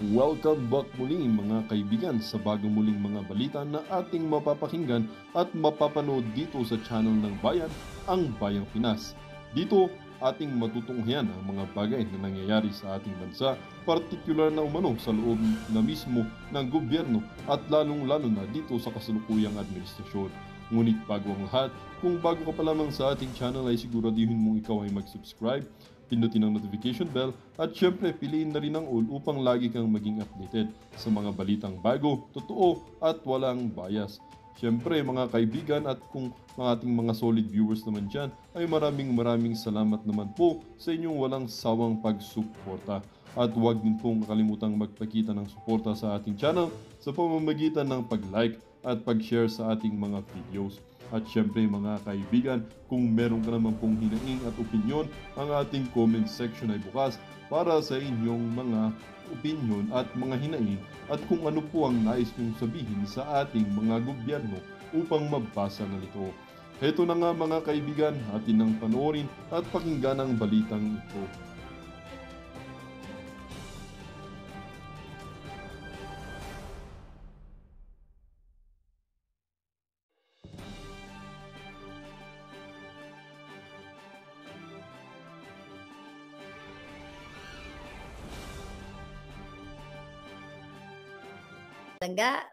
Welcome back muli mga kaibigan sa bagong muling mga balita na ating mapapakinggan at mapapanood dito sa channel ng Bayan, ang Bayang Pinas. Dito, ating matutunghayan ang mga bagay na nangyayari sa ating bansa, partikular na umano sa loob na mismo ng gobyerno at lalong-lalo na dito sa kasalukuyang administrasyon. Ngunit bago ang lahat, kung bago ka pa lamang sa ating channel ay siguraduhin mong ikaw ay mag-subscribe, pindutin ang notification bell at syempre piliin na rin ang all upang lagi kang maging updated sa mga balitang bago, totoo at walang bias. Syempre mga kaibigan at kung mga ating mga solid viewers naman dyan ay maraming salamat naman po sa inyong walang sawang pagsuporta. At huwag din pong kalimutang magpakita ng suporta sa ating channel sa pamamagitan ng pag-like at pag-share sa ating mga videos. At syempre mga kaibigan, kung meron ka naman pong hinaing at opinyon, ang ating comment section ay bukas para sa inyong mga opinyon at mga hinaing at kung ano po ang nais nyong sabihin sa ating mga gobyerno upang mabasa na ito. Heto na nga mga kaibigan, atin nang panoorin at pakinggan ang balitang ito.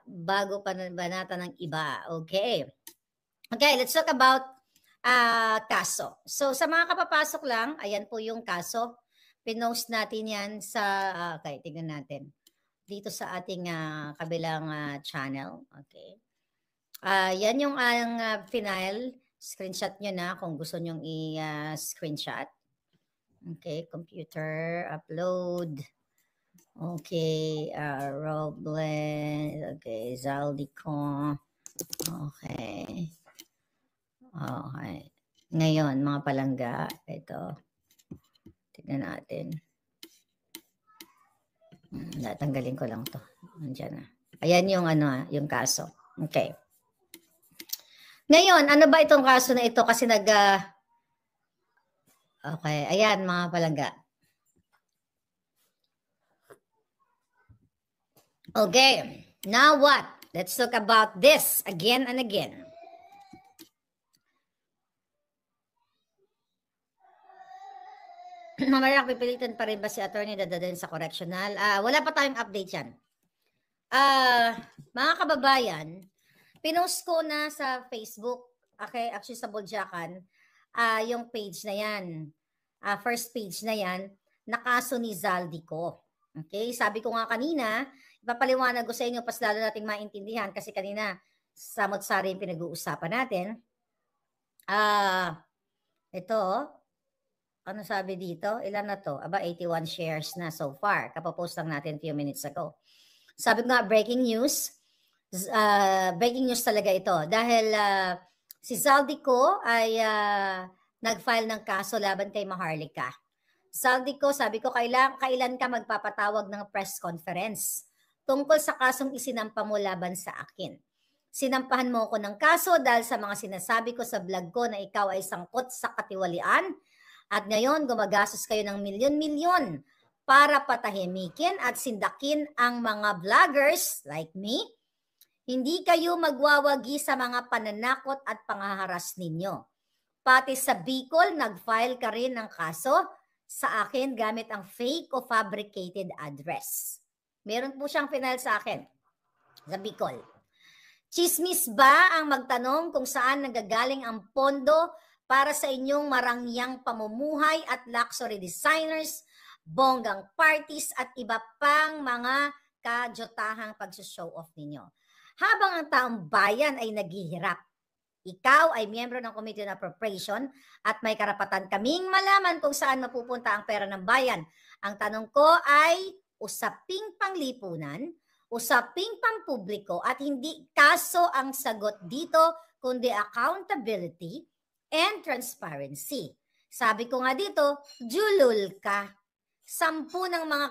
Bago pa banata ng iba. Okay. Okay, let's talk about kaso. So, sa mga kapapasok lang, ayan po yung kaso. Pinost natin yan sa, okay, tignan natin. Dito sa ating kabilang channel. Okay. Yan yung final. Screenshot nyo na kung gusto nyong i-screenshot. Okay, computer, upload. Okay, Robles, okay, Zaldico, okay. Okay. Ngayon, mga palangga, ito. Tignan natin. Tanggalin ko lang to. Nandiyan na. Ayan yung yung kaso. Okay. Ngayon, ano ba itong kaso na ito? Kasi okay, ayan mga palangga. Okay, now what? Let's talk about this again and again. Mamaya pipilitan pa rin ba si attorney dadalhin sa correctional? Wala pa tayong update yan. Mga kababayan, pinost ko na sa Facebook, okay, actually sa Buljakan, yung page na yan. First page na yan, na kaso ni Zaldico. Okay, sabi ko nga kanina, ipapaliwanag ko sa inyo pas lalo nating maintindihan kasi kanina samot-sari yung pinag-uusapan natin. Ito, ano sabi dito? Ilan na to? 81 shares na so far. Kapapost lang natin few minutes ago. Sabi ko nga, breaking news. Breaking news talaga ito. Dahil si Zaldico ay nag-file ng kaso laban kay Maharlika. Zaldico, sabi ko, kailan ka magpapatawag ng press conference tungkol sa kasong isinampa mo laban sa akin? Sinampahan mo ako ng kaso dahil sa mga sinasabi ko sa vlog ko na ikaw ay sangkot sa katiwalian at ngayon gumagastos kayo ng milyon-milyon para patahimikin at sindakin ang mga vloggers like me. Hindi kayo magwawagi sa mga pananakot at panghaharas ninyo. Pati sa Bicol, nag-file ka rin ng kaso sa akin gamit ang fake o fabricated address. Meron po siyang final sa akin sa Bicol. Chismis ba ang magtanong kung saan nagagaling ang pondo para sa inyong marangyang pamumuhay at luxury designers, bonggang parties at iba pang mga kadyotahang pagsushow off ninyo? Habang ang taong bayan ay naghihirap, ikaw ay miyembro ng Committee on Appropriation at may karapatan kaming malaman kung saan mapupunta ang pera ng bayan. Ang tanong ko ay usaping panglipunan, usaping pampubliko at hindi kaso ang sagot dito kundi accountability and transparency. Sabi ko nga dito, julul ka. 10 ng mga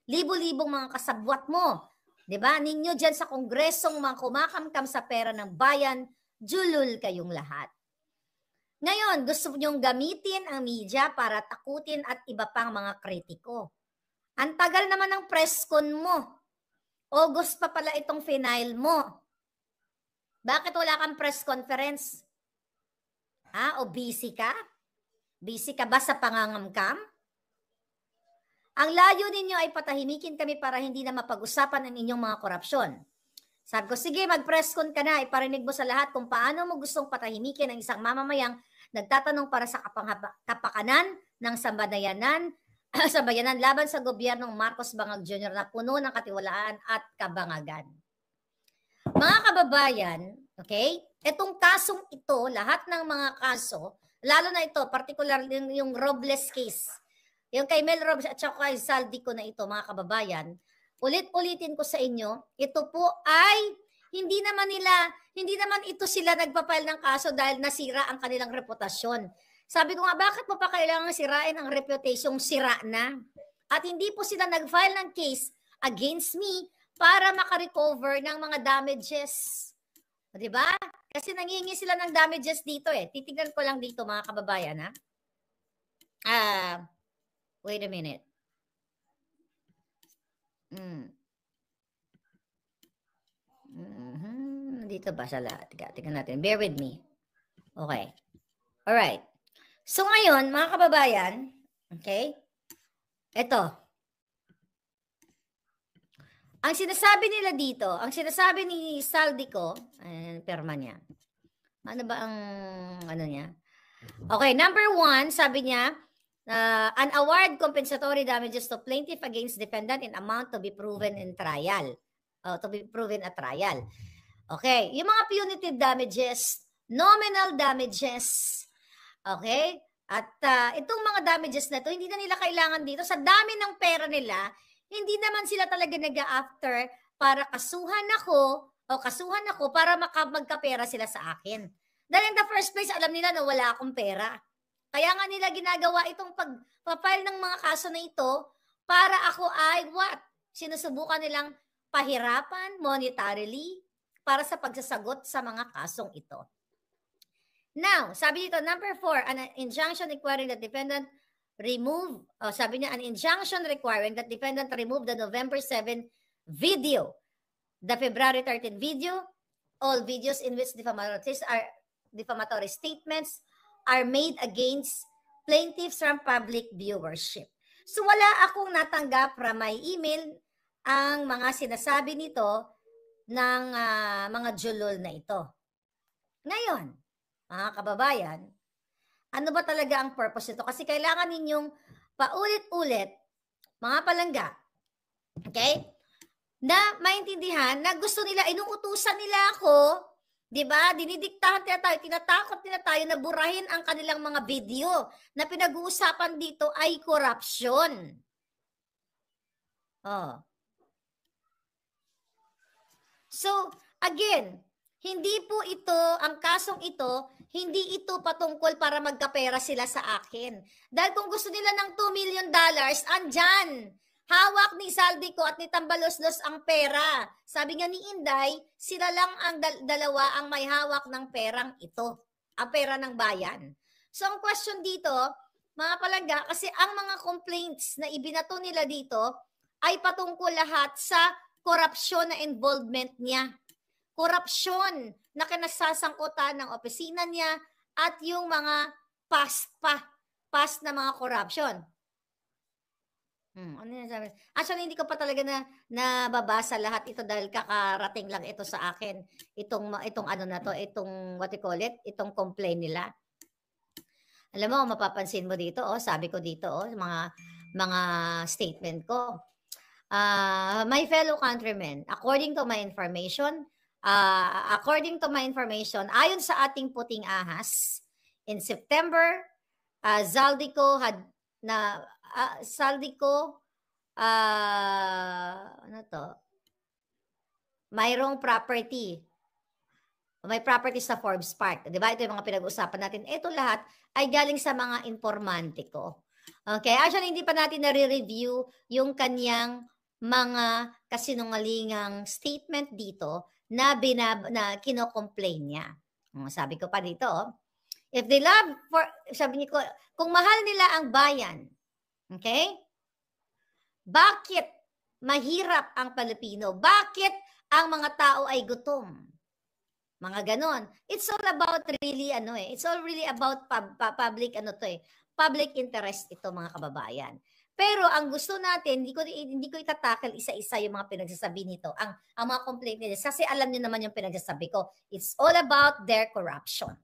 libo-libong mga kasabwat mo. Diba? Ninyo dyan sa kongresong mga kumakamkam sa pera ng bayan, julul kayong lahat. Ngayon, gusto nyong gamitin ang media para takutin at iba pang mga kritiko. Ang tagal naman ng press con mo. August pa pala itong final mo. Bakit wala kang press conference? O busy ka? Busy ka ba sa pangangamkam? Ang layo ninyo ay patahimikin kami para hindi na mapag-usapan ang inyong mga korupsyon. Sabi ko, sige, mag-press con ka na, iparinig mo sa lahat kung paano mo gustong patahimikin ang isang mamamayang nagtatanong para sa kapakanan ng sambayanan laban sa gobyernong Marcos Bangag Jr. na puno ng katiwalaan at kabangagan. Mga kababayan, okay, itong kasong ito, lahat ng mga kaso, lalo na ito, particular yung Robles case, yung kay Mel Robles at saka kay Saldico na ito, mga kababayan, ulit-ulitin ko sa inyo, ito po ay hindi naman ito sila nagpapile ng kaso dahil nasira ang kanilang reputasyon. Sabi ko nga, bakit mo pa kailangan sirain ang reputation? Sira na. At hindi po sila nag-file ng case against me para makarecover ng mga damages. Di ba? Kasi nangingi sila ng damages dito eh. Titignan ko lang dito, mga kababayan, ha? Wait a minute. Dito ba sa lahat? Tingnan natin. Bear with me. Okay. Alright. So ngayon, mga kababayan, okay, ito. Ang sinasabi nila dito, ang sinasabi ni Saldico, perma niya. Ano ba ang, ano niya? Okay, number 1, sabi niya, an award compensatory damages to plaintiff against defendant in amount to be proven in trial. To be proven at trial. Okay, yung mga punitive damages, nominal damages, okay? At itong mga damages na to, hindi na nila kailangan dito. Sa dami ng pera nila, hindi naman sila talaga nag-after para kasuhan ako para magkapera sila sa akin. Dahil in the first place, alam nila na wala akong pera. Kaya nga nila ginagawa itong pagpapile ng mga kaso na ito para ako ay what? Sinusubukan nilang pahirapan monetarily para sa pagsasagot sa mga kasong ito. Now, sabi dito, number 4, an injunction requiring the defendant remove, sabi niya, an injunction requiring that defendant remove the November 7 video, the February 13 video, all videos in which defamatory statements are made against plaintiffs from public viewership. So wala akong natanggap from my email ang mga sinasabi nito ng mga julol na ito. Ngayon, mga kababayan, ano ba talaga ang purpose nito? Kasi kailangan ninyong paulit-ulit, mga palangga, okay, na maintindihan na gusto nila, inuutusan nila ako, di ba? Dinidiktahan nila tayo, tinatakot nila tayo na burahin ang kanilang mga video na pinag-uusapan dito ay corruption. So, again, hindi po ito, ang kasong ito, hindi ito patungkol para magkapera sila sa akin. Dahil kung gusto nila ng $2 million, andyan. Hawak ni Saldico at ni Tambaloslos ang pera. Sabi nga ni Inday, sila lang ang dalawa ang may hawak ng perang ito. Ang pera ng bayan. So ang question dito, mga palangga, kasi ang mga complaints na ibinato nila dito ay patungkol lahat sa korupsyon na involvement niya. Korupsyon na kinasasangkutan ng opisina niya at yung mga past na mga korupsyon. Ano yan sabi? Actually, hindi ko pa talaga nababasa lahat ito dahil kakarating lang ito sa akin. Itong ano na to, itong what you call it, itong complaint nila. Alam mo, mapapansin mo dito, sabi ko dito, mga statement ko. My fellow countrymen, according to my information, ayon sa ating puting ahas, in September, Saldico mayroong property. May property sa Forbes Park. Di ba? Ito yung mga pinag-uusapan natin. Ito lahat ay galing sa mga informante ko. Okay? Actually, hindi pa natin nare-review yung kanyang mga kasinungalingang statement dito na kino-complain niya. Sabi ko pa dito, if they love, sabi niyo ko, kung mahal nila ang bayan, okay? Bakit mahirap ang Pilipino? Bakit ang mga tao ay gutom? Mga ganon. It's all about really it's all really about public public interest ito, mga kababayan. Pero ang gusto natin, hindi ko itatakal isa-isa yung mga pinagsasabi nito, ang mga complaint nila, kasi alam niyo naman yung pinagsasabi ko. It's all about their corruption.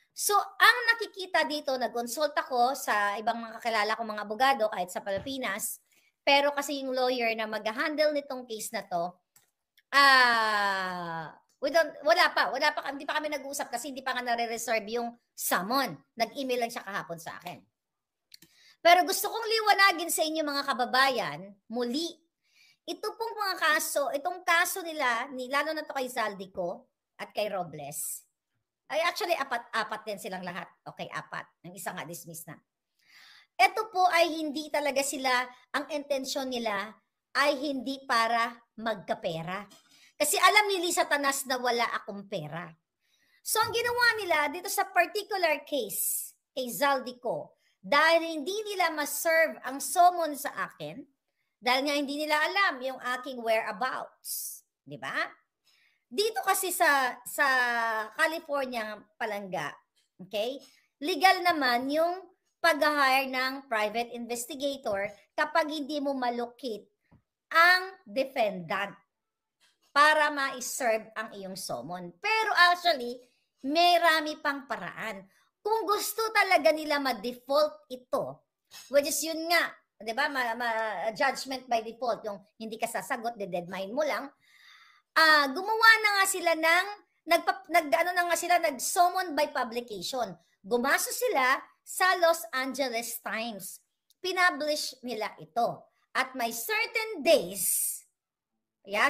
So, ang nakikita dito, nag-consult ako sa ibang mga kakilala kong mga abogado kahit sa Pilipinas, pero kasi yung lawyer na mag-handle nitong case na to, hindi pa kami nag-uusap kasi hindi pa nga nare-reserve yung summon. Nag-email lang siya kahapon sa akin. Pero gusto kong liwanagin sa inyo, mga kababayan, muli, itong kaso nila, lalo na to kay Zaldico at kay Robles, ay actually apat din silang lahat. Okay, 4. Yung isa nga dismiss na. Ito po ay hindi talaga sila, ang intensyon nila ay hindi para magkapera. Kasi alam ni Lisa Tanas na wala akong pera. So ang ginawa nila dito sa particular case kay Zaldico, dahil hindi nila ma-serve ang summon sa akin, dahil nga hindi nila alam yung aking whereabouts. Di ba? Dito kasi sa California palangga, okay, legal naman yung pag-hire ng private investigator kapag hindi mo malocate ang defendant para ma-serve ang iyong summon. Pero actually, may rami pang paraan. Kung gusto talaga nila ma-default ito, which is yun nga, di ba, judgment by default, yung hindi ka sasagot, deadmine mo lang, gumawa na nga sila nag-summon by publication. Gumasto sila sa Los Angeles Times. Pinublish nila ito. At may certain days,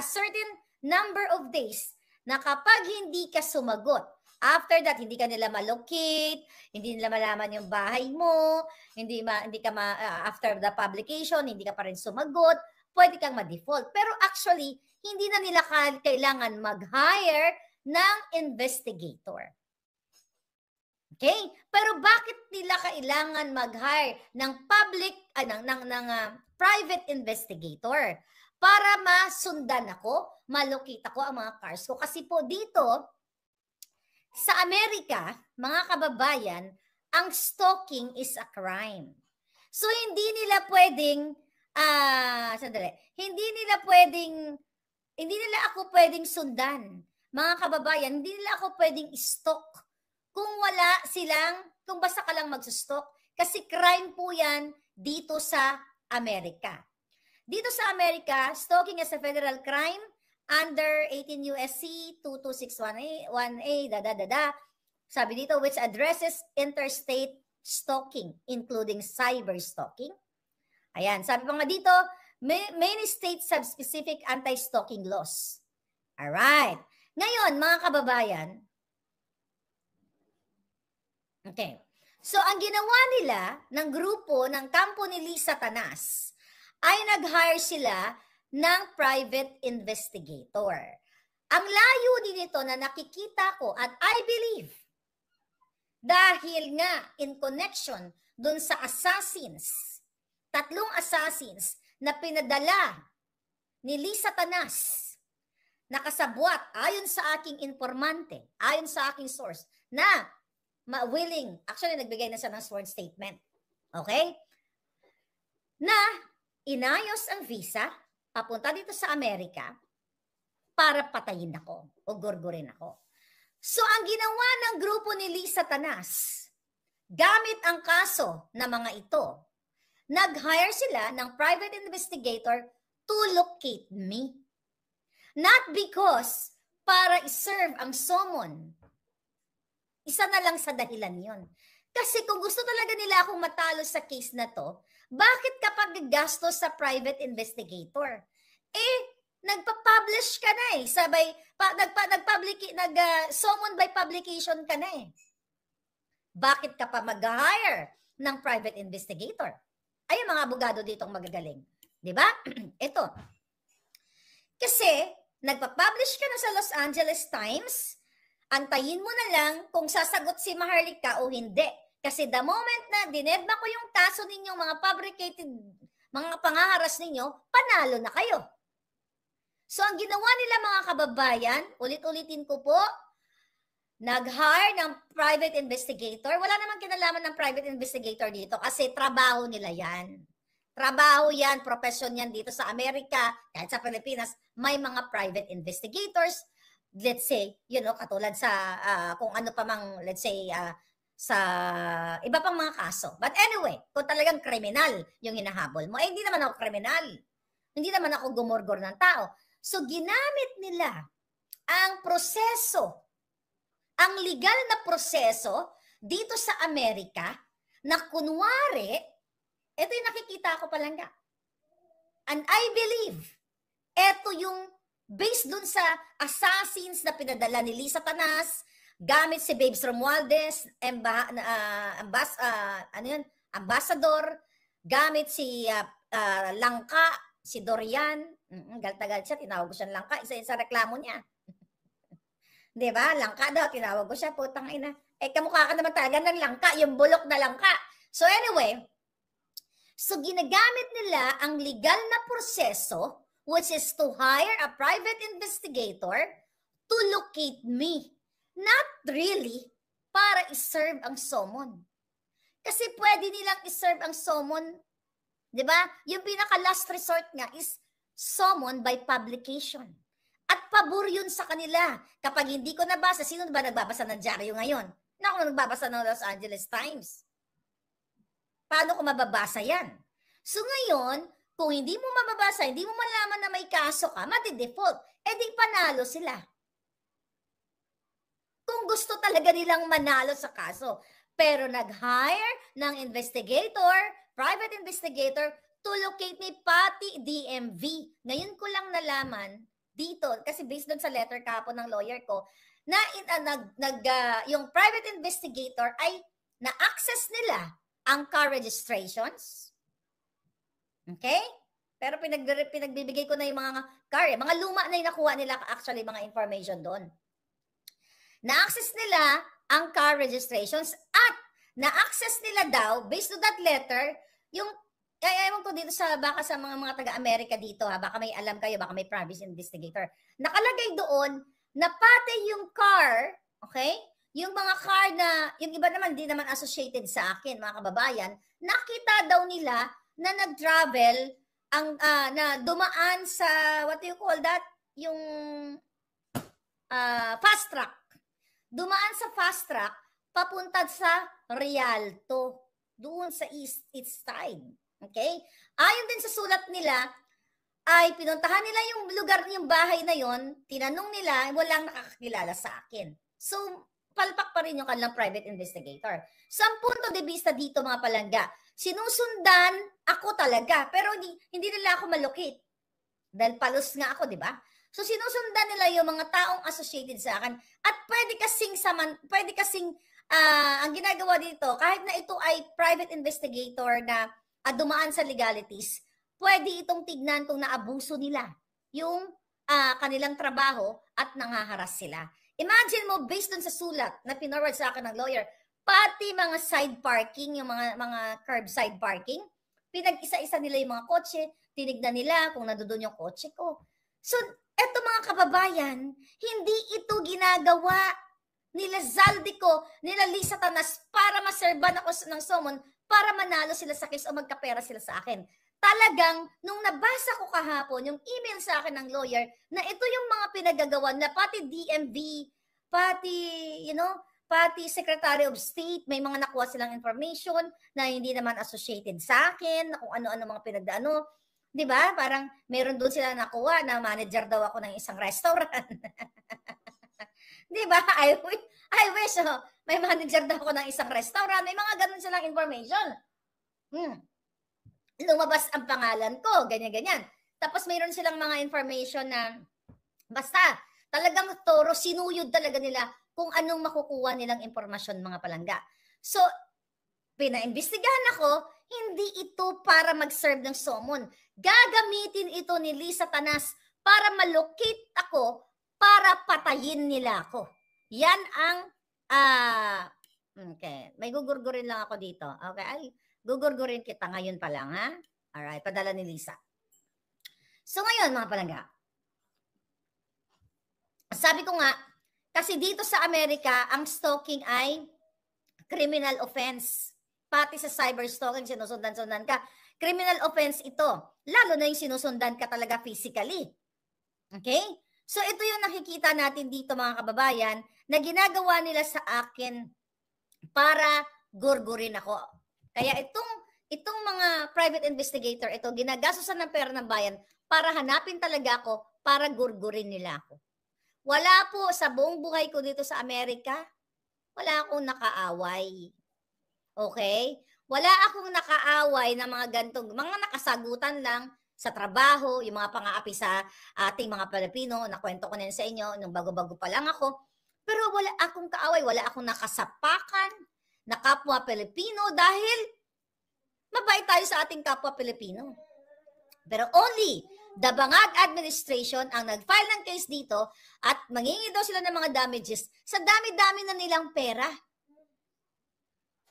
certain number of days, na kapag hindi ka sumagot, after that, hindi ka nila malocate, hindi nila malaman yung bahay mo, after the publication, hindi ka pa rin sumagot, pwede kang ma-default. Pero actually, hindi na nila kailangan mag-hire ng investigator. Okay? Pero bakit nila kailangan mag-hire ng private investigator? Para masundan ako, malocate ako ang mga cars ko. Kasi po dito, sa Amerika, mga kababayan, ang stalking is a crime. So, hindi nila ako pwedeng sundan. Mga kababayan, hindi nila ako pwedeng stalk kung basta ka lang magsustalk. Kasi crime po yan dito sa Amerika. Dito sa Amerika, stalking is a federal crime under 18 U.S.C. 22611A, Sabi dito, which addresses interstate stalking, including cyber stalking. Ayan, sabi pa nga dito, many states have specific anti-stalking laws. Alright. Ngayon, mga kababayan, okay. So, ang ginawa nila ng grupo, ng kampo ni Lisa Tanas, ay nag-hire sila ng private investigator. Ang layunin nito na nakikita ko at I believe, dahil nga in connection dun sa assassins, 3 assassins na pinadala ni Lisa Tanas, nakasabwat ayon sa aking informante, ayon sa aking source, na willing, actually nagbigay na siya ng sworn statement, okay? Na inayos ang visa, papunta dito sa Amerika, para patayin ako o gurgurin ako. So ang ginawa ng grupo ni Lisa Tanas, gamit ang kaso na mga ito, nag-hire sila ng private investigator to locate me. Not because para iserve ang summon. Isa na lang sa dahilan yon. Kasi kung gusto talaga nila akong matalo sa case na to, bakit kapag gagastos sa private investigator? Nagpa-publish ka na eh. Sabay, summon by publication ka na eh. Bakit ka pa mag-hire ng private investigator? Ay, mga abogado ditong magagaling. Diba? Ito. Kasi, nagpa-publish ka na sa Los Angeles Times, antayin mo na lang kung sasagot si Maharlika o hindi. Kasi the moment na dinedma ko yung kaso ninyong mga fabricated mga pangaharas ninyo, panalo na kayo. So ang ginawa nila mga kababayan, ulit-ulitin ko po, nag-hire ng private investigator. Wala namang kinalaman ng private investigator dito kasi trabaho nila yan. Trabaho yan, profesyon yan dito sa Amerika, kahit sa Pilipinas, may mga private investigators. Let's say, katulad sa kung ano pa mang, let's say, sa iba pang mga kaso. But anyway, kung talagang kriminal yung hinahabol mo, hindi naman ako kriminal. Hindi naman ako gumorgor ng tao. So, ginamit nila ang proseso, ang legal na proseso dito sa Amerika na kunwari, ito yung nakikita ko palangga. And I believe, ito yung based dun sa assassins na pinadala ni Lisa Tanas, gamit si Babes Romualdez, ambassador, gamit si Langka, si Dorian, gal-tagal siya, tinawag ko siya Langka, isa reklamo niya. Diba? Langka daw, tinawag ko siya, putang ina. Kamukha ka naman talaga ng Langka, yung bulok na Langka. So anyway, so ginagamit nila ang legal na proseso, which is to hire a private investigator to locate me. Not really para iserve ang summon. Kasi pwede nilang iserve ang summon, di ba? Yung pinaka-last resort nga is summon by publication. At pabor yun sa kanila. Kapag hindi ko nabasa, sino ba nagbabasa ng dyaryo ngayon? Ako nagbabasa ng Los Angeles Times. Paano ko mababasa yan? So ngayon, kung hindi mo mababasa, hindi mo malaman na may kaso ka, madi-default. Di panalo sila. Kung gusto talaga nilang manalo sa kaso. Pero nag-hire ng investigator, private investigator, to locate me pati DMV. Ngayon ko lang nalaman dito, kasi based doon sa letter kahapon ng lawyer ko, na yung private investigator ay na-access nila ang car registrations. Okay? Pero pinagbibigay ko na yung mga car, mga luma na yung nakuha nila actually mga information doon. Na-access nila ang car registrations at na-access nila daw, based on that letter, yung, ewan ko dito baka sa mga taga-Amerika dito, baka may alam kayo, baka may private investigator. Nakalagay doon na pati yung car, okay? Yung mga car na, yung iba naman, di naman associated sa akin, mga kababayan, nakita daw nila na nag-travel, na dumaan sa, what do you call that? Yung fast track. Dumaan sa fast track, papunta sa Rialto, doon sa east side. Okay? Ayon din sa sulat nila, ay pinuntahan nila yung lugar, yung bahay na yon, tinanong nila, walang nakakakilala sa akin. So, palpak pa rin yung kanilang private investigator. Sa punto de vista dito mga palangga, sinusundan ako talaga, pero hindi nila ako malocate. Dahil palos nga ako, di ba? So sinusundan nila yung mga taong associated sa akin at pwede kasing ang ginagawa dito, kahit na ito ay private investigator na dumaan sa legalities, pwede itong tignan kung naabuso nila yung kanilang trabaho at nangaharas sila. Imagine mo, based dun sa sulat na pinorward sa akin ng lawyer, pati mga side parking, yung mga curbside parking, pinag-isa-isa nila yung mga kotse, tinignan nila kung nandoon yung kotse ko. So, eto mga kababayan, hindi ito ginagawa nila Zaldico, nila Lisa Tanas para maserban ako ng summon, para manalo sila sa case o magkapera sila sa akin. Talagang, nung nabasa ko kahapon, yung email sa akin ng lawyer, na ito yung mga pinagagawa na pati DMV, pati Secretary of State, may mga nakuha silang information na hindi naman associated sa akin, kung ano-ano mga pinagdaano. Diba? Parang meron doon sila nakuha na manager daw ako ng isang restaurant. Diba? I wish, may manager daw ako ng isang restaurant. May mga ganun silang information. Lumabas ang pangalan ko, ganyan-ganyan. Tapos mayroon silang mga information na basta talagang toro, sinuyod talaga nila kung anong makukuha nilang impormasyon mga palangga. So, pinaimbestigahan ako, hindi ito para mag-serve ng summon. Gagamitin ito ni Lisa Tanas para malocate ako, para patayin nila ako. Yan ang, okay, may gugurgurin lang ako dito. Okay, ay, gugurgurin kita ngayon pa lang, ha? Alright, padala ni Lisa. So ngayon mga palangga, sabi ko nga, kasi dito sa Amerika, ang stalking ay criminal offense. Pati sa cyber stalking, sinusundan-sundan ka. Criminal offense ito. Lalo na yung sinusundan ka talaga physically. Okay? So ito yung nakikita natin dito mga kababayan na ginagawa nila sa akin para gurgurin ako. Kaya itong mga private investigator, ito ginagastosan ng pera ng bayan para hanapin talaga ako, para gurgurin nila ako. Wala po sa buong buhay ko dito sa Amerika, wala akong nakaaway. Okay? Wala akong nakaaway na mga gantong, mga nakasagutan lang sa trabaho, yung mga pang-aapi sa ating mga Pilipino, nakwento ko na sa inyo nung bago-bago pa lang ako. Pero wala akong kaaway, wala akong nakasapakan na kapwa Pilipino dahil mabait tayo sa ating kapwa Pilipino. Pero only the Bangag administration ang nag-file ng case dito at mangingi daw sila ng mga damages sa dami-dami na nilang pera.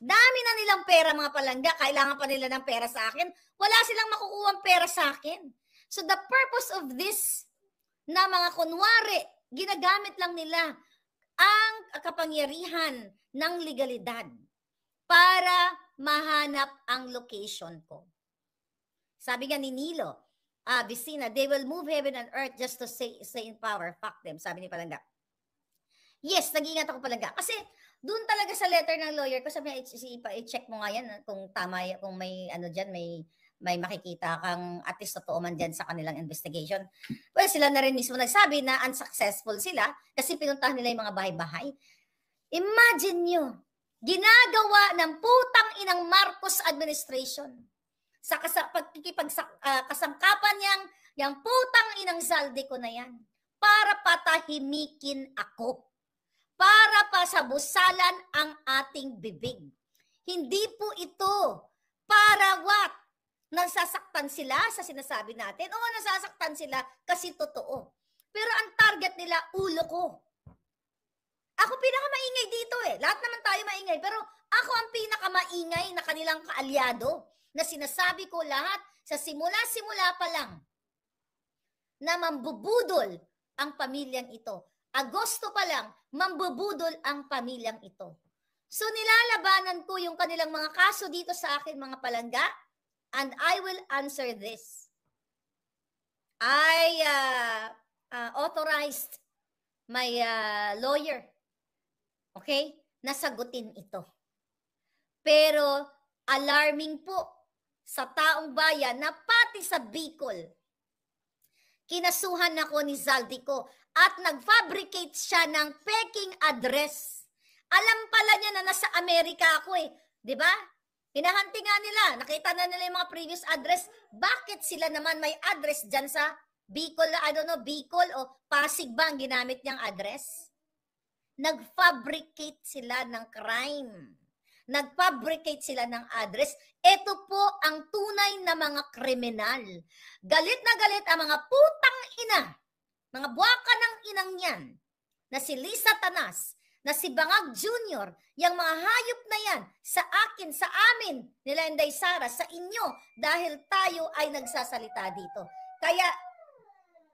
Dami na nilang pera mga palangga, kailangan pa nila ng pera sa akin. Wala silang makukuhang pera sa akin. So the purpose of this na mga kunwari, ginagamit lang nila ang kapangyarihan ng legalidad para mahanap ang location ko. Sabi nga ni Nilo, Vicina, they will move heaven and earth just to stay in power. Fuck them, sabi ni Palangga. Yes, nag-iingat ako Palangga. Kasi doon talaga sa letter ng lawyer ko, sabi niya, i-check mo nga yan kung tama, kung may ano dyan, may makikita kang at least totoo man dyan sa kanilang investigation. Well, sila na rin mismo nagsabi na unsuccessful sila kasi pinuntahan nila yung mga bahay-bahay. Imagine nyo, ginagawa ng putang inang Marcos administration sa kasangkapan yung putang inang Zaldico na yan para patahimikin ako. Para pasabusalan ang ating bibig. Hindi po ito para what? Nasasaktan sila sa sinasabi natin? Oo, nasasaktan sila kasi totoo. Pero ang target nila, ulo ko. Ako pinakamaingay dito eh. Lahat naman tayo maingay. Pero ako ang pinakamaingay na kanilang kaalyado na sinasabi ko lahat sa simula-simula pa lang na mambubudol ang pamilyang ito. Agosto pa lang, mambubudol ang pamilyang ito. So nilalabanan ko yung kanilang mga kaso dito sa akin mga palangga and I will answer this. I authorized my lawyer, okay, nasagutin ito. Pero alarming po sa taong bayan na pati sa Bicol, kinasuhan ako ni Zaldico at nag-fabricate siya ng peking address. Alam pala niya na nasa Amerika ako eh. Diba? Hinahanti nga nila. Nakita na nila yung mga previous address. Bakit sila naman may address dyan sa Bicol, I don't know, Bicol o Pasig ba ang ginamit niyang address? Nag-fabricate sila ng crime. Nag-fabricate sila ng address. Ito po ang tunay na mga kriminal. Galit na galit ang mga putang ina, mga buwaka ng inang yan, na si Lisa Tanas, na si Bangag Jr., yung mga hayop na yan, sa akin, sa amin, nila Inday Sara, sa inyo, dahil tayo ay nagsasalita dito. Kaya,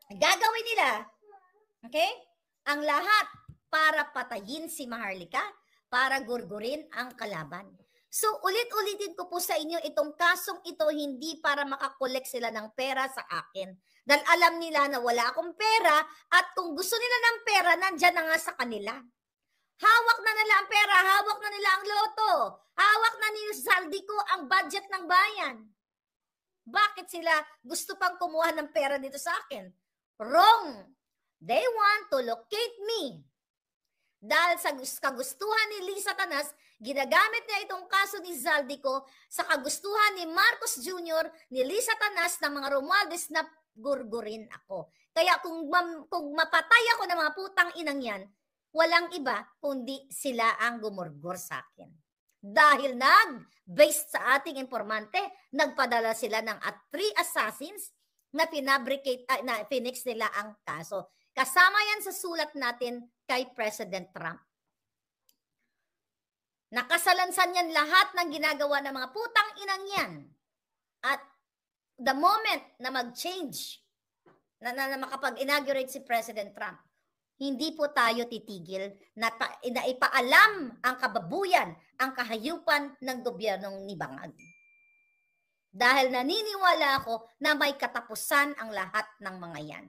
gagawin nila, okay, ang lahat para patayin si Maharlika, para gurgurin ang kalaban. So, ulit-ulitin ko po sa inyo, itong kasong ito, hindi para makakolek sila ng pera sa akin. Dahil alam nila na wala akong pera at kung gusto nila ng pera, nandyan na nga sa kanila. Hawak na nila ang pera, hawak na nila ang loto, hawak na ni Zaldico ang budget ng bayan. Bakit sila gusto pang kumuha ng pera dito sa akin? Wrong! They want to locate me. Dahil sa kagustuhan ni Lisa Tanas, ginagamit niya itong kaso ni Zaldico sa kagustuhan ni Marcos Jr., ni Lisa Tanas, ng mga Romualdez na gurgurin ako. Kaya kung mapatay ako ng mga putang inang yan, walang iba kundi sila ang gumurgur sa akin. Dahil based sa ating informante, nagpadala sila ng 3 assassins na pinix nila ang kaso. Kasama yan sa sulat natin kay President Trump. Nakasalansan yan lahat ng ginagawa ng mga putang inang yan. At the moment na mag-change, na makapag-inaugurate si President Trump, hindi po tayo titigil na ipaalam ang kababuyan, ang kahayupan ng gobyernong ni Bangag. Dahil naniniwala ako na may katapusan ang lahat ng mga yan.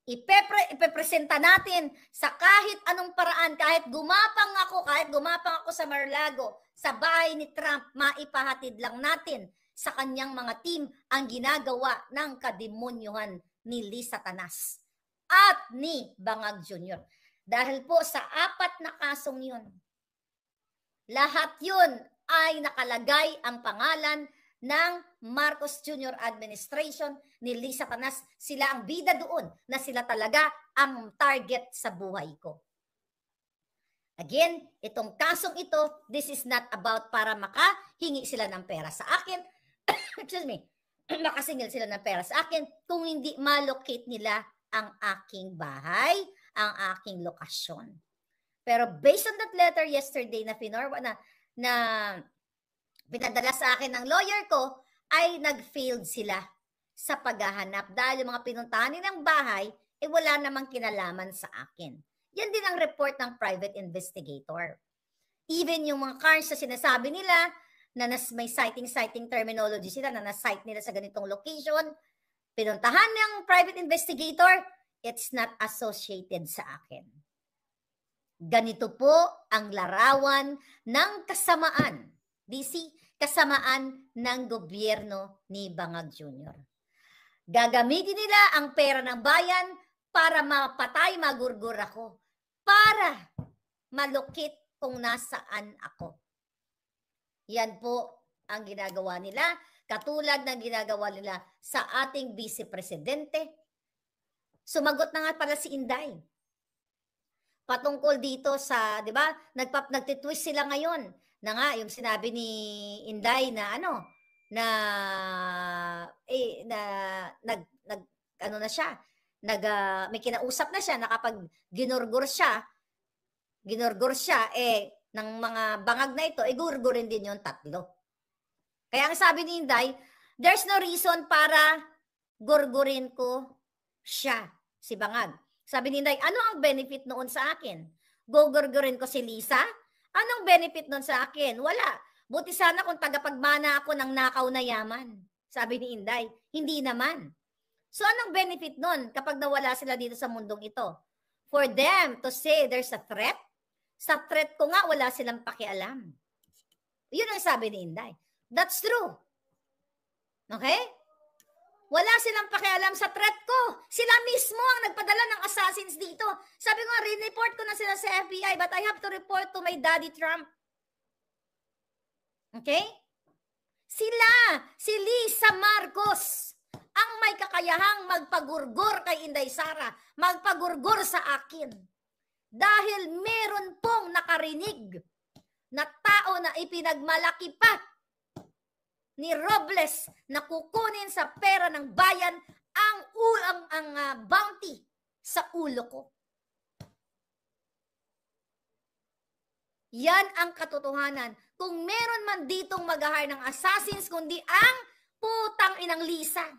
Ipepresenta natin sa kahit anong paraan, kahit gumapang ako sa Mar-a-Lago, sa bahay ni Trump, maipahatid lang natin sa kanyang mga team ang ginagawa ng kademonyuhan ni Lee Satanas at ni Bangag Jr. Dahil po sa 4 na kasong yun, lahat yun ay nakalagay ang pangalan ng Marcos Jr. administration ni Lee Satanas. Sila ang bida doon na sila talaga ang target sa buhay ko. Again, itong kasong ito, this is not about para makahingi sila ng pera sa akin. Excuse me. Makasingil sila ng pera sa akin kung hindi malocate nila ang aking bahay, ang aking lokasyon. Pero based on that letter yesterday na pinadala sa akin ng lawyer ko, ay nag-failed sila sa paghahanap dahil yung mga pinuntahan nilang bahay, wala namang kinalaman sa akin. Yan din ang report ng private investigator. Even yung mga cars na sinasabi nila, na may citing terminology sila, na na-cite nila sa ganitong location, pinuntahan ng private investigator, it's not associated sa akin. Ganito po ang larawan ng kasamaan. DC, kasamaan ng gobyerno ni Bangag Jr. Gagamitin nila ang pera ng bayan para mapatay, magurgur ako, para malukit kung nasaan ako. Yan po ang ginagawa nila, katulad ng ginagawa nila sa ating Vice Presidente. Sumagot na nga pala si Inday. Patungkol dito sa, di ba, nagtitwist sila ngayon na nga yung sinabi ni Inday na may kinausap na siya na kapag ginurgur siya ng mga bangag na ito, gurgurin din yung 3. Kaya ang sabi ni Inday, there's no reason para gurgurin ko siya, si Bangag. Sabi ni Inday, ano ang benefit noon sa akin? Gugurgurin ko si Lisa? Anong benefit noon sa akin? Wala. Buti sana kung tagapagmana ako ng nakaw na yaman. Sabi ni Inday, hindi naman. So anong benefit noon kapag nawala sila dito sa mundong ito? For them to say there's a threat? Sa threat ko nga, wala silang pakialam. Yun ang sabi ni Inday. That's true. Okay? Wala silang pakialam sa threat ko. Sila mismo ang nagpadala ng assassins dito. Sabi ko nga, report ko na sila sa FBI, but I have to report to my daddy Trump. Okay? Sila, si Lisa Marcos, ang may kakayahang magpagurgur kay Inday Sara, magpagurgur sa akin. Dahil meron pong nakarinig na tao na ipinagmalaki pa ni Robles na kukunin sa pera ng bayan ang bounty sa ulo ko. Yan ang katotohanan. Kung meron man ditong mag-hire ng assassins, kundi ang putang inang Lisa,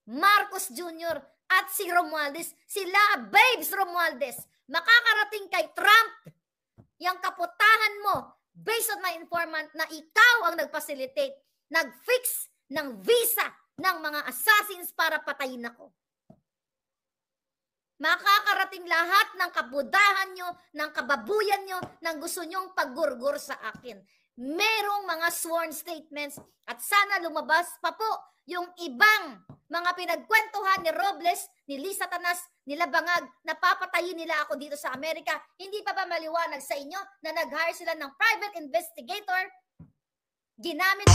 Marcos Jr. at si Romualdez, sila Babes Romualdez, makakarating kay Trump, yung kaputahan mo, based on my informant, na ikaw ang nag-facilitate, nag-fix ng visa ng mga assassins para patayin ako. Makakarating lahat ng kabudahan nyo, ng kababuyan nyo, ng gusto nyong paggurgur sa akin. Merong mga sworn statements at sana lumabas pa po yung ibang mga pinagkwentuhan ni Robles, ni Lee Satanas, nila Bangag, na papatayin nila ako dito sa Amerika. Hindi pa ba maliwanag sa inyo na nag-hire sila ng private investigator? Ginamit